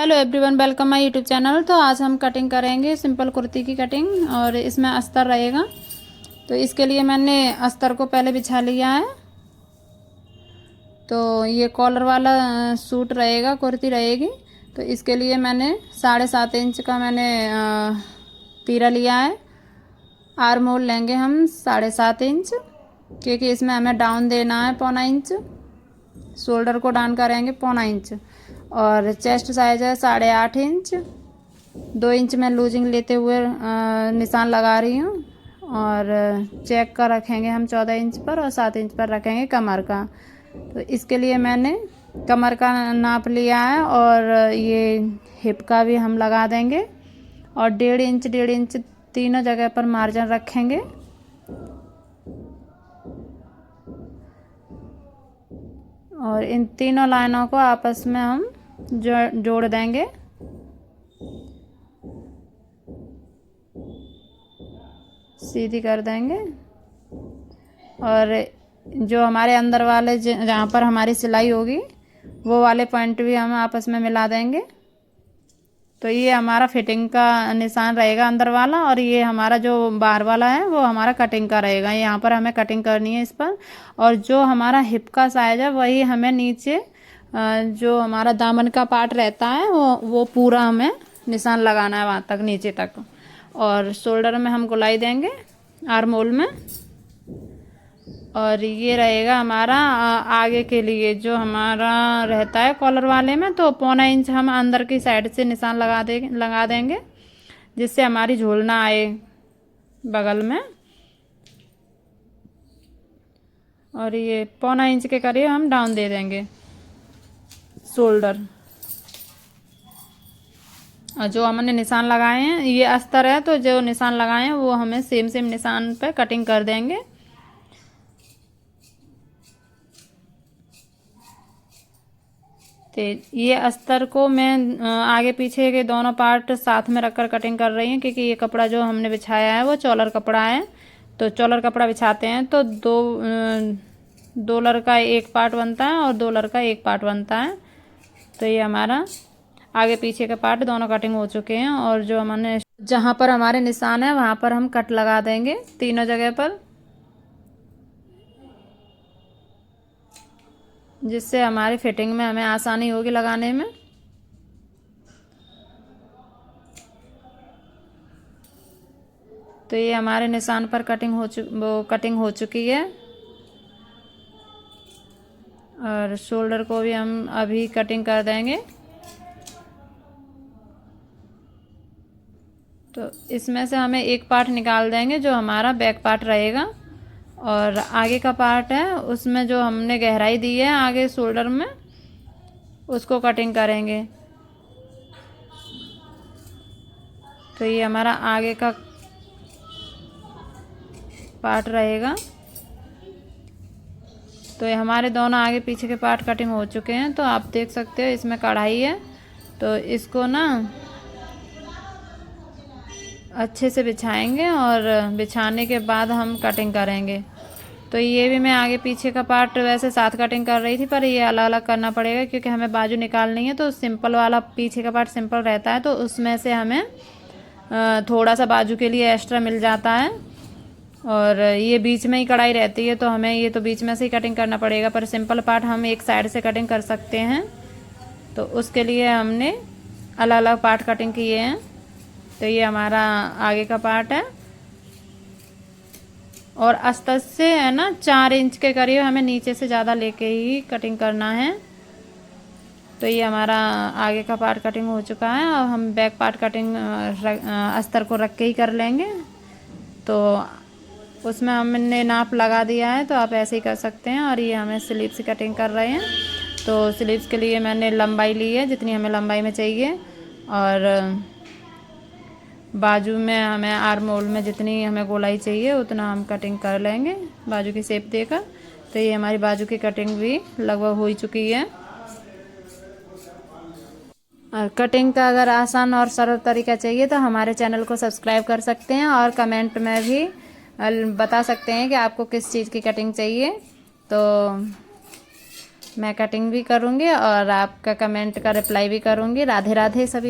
Hello everyone, welcome my YouTube channel. तो आज हम कटिंग करेंगे सिंपल कुर्ती की कटिंग और इसमें अस्तर रहेगा। तो इसके लिए मैंने अस्तर को पहले बिछा लिया है। तो ये कॉलर वाला सूट रहेगा, कुर्ती रहेगी। तो इसके लिए मैंने 7.5 इंच का तीरा लिया है। आर्म होल लेंगे हम 7.5 इंच, क्योंकि इसमें हमें डाउन देना है 1.25 इंच। शोल्डर को डाउन करेंगे 1.25 इंच। और चेस्ट साइज है 8.5 इंच। 2 इंच में लूजिंग लेते हुए निशान लगा रही हूँ। और चेक का रखेंगे हम 14 इंच पर, और 7 इंच पर रखेंगे कमर का। तो इसके लिए मैंने कमर का नाप लिया है, और ये हिप का भी हम लगा देंगे। और 1.5 इंच तीनों जगह पर मार्जिन रखेंगे। और इन तीनों लाइनों को आपस में हम जोड़ देंगे। सीधी कर देंगे। और जो हमारे अंदर वाले जहाँ पर हमारी सिलाई होगी वो वाले पॉइंट भी हम आपस में मिला देंगे। तो ये हमारा फिटिंग का निशान रहेगा अंदर वाला, और ये हमारा जो बाहर वाला है वो हमारा कटिंग का रहेगा। यहाँ पर हमें कटिंग करनी है इस पर। और जो हमारा हिप का साइज है वही हमें नीचे जो हमारा दामन का पार्ट रहता है वो पूरा हमें निशान लगाना है वहाँ तक, नीचे तक। और शोल्डर में हम गोलाई देंगे, आर्म होल में। और ये रहेगा हमारा आगे के लिए जो हमारा रहता है कॉलर वाले में। तो 1.25 इंच हम अंदर की साइड से निशान लगा देंगे, जिससे हमारी झोल ना आए बगल में। और ये 1.25 इंच के करीब हम डाउन दे देंगे शोल्डर। और जो हमने निशान लगाए हैं, ये अस्तर है, तो जो निशान लगाए हैं वो हमें सेम निशान पे कटिंग कर देंगे। तो ये अस्तर को मैं आगे पीछे के दोनों पार्ट साथ में रखकर कटिंग कर रही हूँ, क्योंकि ये कपड़ा जो हमने बिछाया है वो चॉलर कपड़ा है। तो चॉलर कपड़ा बिछाते हैं तो दो लर का एक पार्ट बनता है और 2 लर का एक पार्ट बनता है। तो ये हमारा आगे पीछे के पार्ट दोनों कटिंग हो चुके हैं। और जो हमने जहाँ पर हमारे निशान है वहाँ पर हम कट लगा देंगे तीनों जगह पर, जिससे हमारी फिटिंग में हमें आसानी होगी लगाने में। तो ये हमारे निशान पर कटिंग हो चुकी है। और शोल्डर को भी हम अभी कटिंग कर देंगे। तो इसमें से हमें एक पार्ट निकाल देंगे जो हमारा बैक पार्ट रहेगा। और आगे का पार्ट है उसमें जो हमने गहराई दी है आगे शोल्डर में, उसको कटिंग करेंगे। तो ये हमारा आगे का पार्ट रहेगा। तो ये हमारे दोनों आगे पीछे के पार्ट कटिंग हो चुके हैं। तो आप देख सकते हो इसमें कढ़ाई है, तो इसको ना अच्छे से बिछाएंगे, और बिछाने के बाद हम कटिंग करेंगे। तो ये भी मैं आगे पीछे का पार्ट वैसे साथ कटिंग कर रही थी, पर ये अलग अलग करना पड़ेगा क्योंकि हमें बाजू निकालनी है। तो सिंपल वाला पीछे का पार्ट सिंपल रहता है, तो उसमें से हमें थोड़ा सा बाजू के लिए एक्स्ट्रा मिल जाता है। और ये बीच में ही कढ़ाई रहती है, तो हमें ये तो बीच में से ही कटिंग करना पड़ेगा। पर सिंपल पार्ट हम एक साइड से कटिंग कर सकते हैं, तो उसके लिए हमने अलग अलग पार्ट कटिंग किए हैं। तो ये हमारा आगे का पार्ट है। और अस्तर से है ना 4 इंच के करीब हमें नीचे से ज़्यादा लेके ही कटिंग करना है। तो ये हमारा आगे का पार्ट कटिंग हो चुका है। और हम बैक पार्ट कटिंग अस्तर को रख के ही कर लेंगे। तो उसमें हमने नाप लगा दिया है, तो आप ऐसे ही कर सकते हैं। और ये हमें स्लीव्स की कटिंग कर रहे हैं। तो स्लीव्स के लिए मैंने लंबाई ली है जितनी हमें लंबाई में चाहिए। और बाजू में हमें आर्म होल में जितनी हमें गोलाई चाहिए उतना हम कटिंग कर लेंगे बाजू की शेप देकर। तो ये हमारी बाजू की कटिंग भी लगभग हो ही चुकी है। और कटिंग का अगर आसान और सरल तरीका चाहिए तो हमारे चैनल को सब्सक्राइब कर सकते हैं, और कमेंट में भी बता सकते हैं कि आपको किस चीज़ की कटिंग चाहिए। तो मैं कटिंग भी करूँगी और आपका कमेंट का रिप्लाई भी करूँगी। राधे राधे सभी।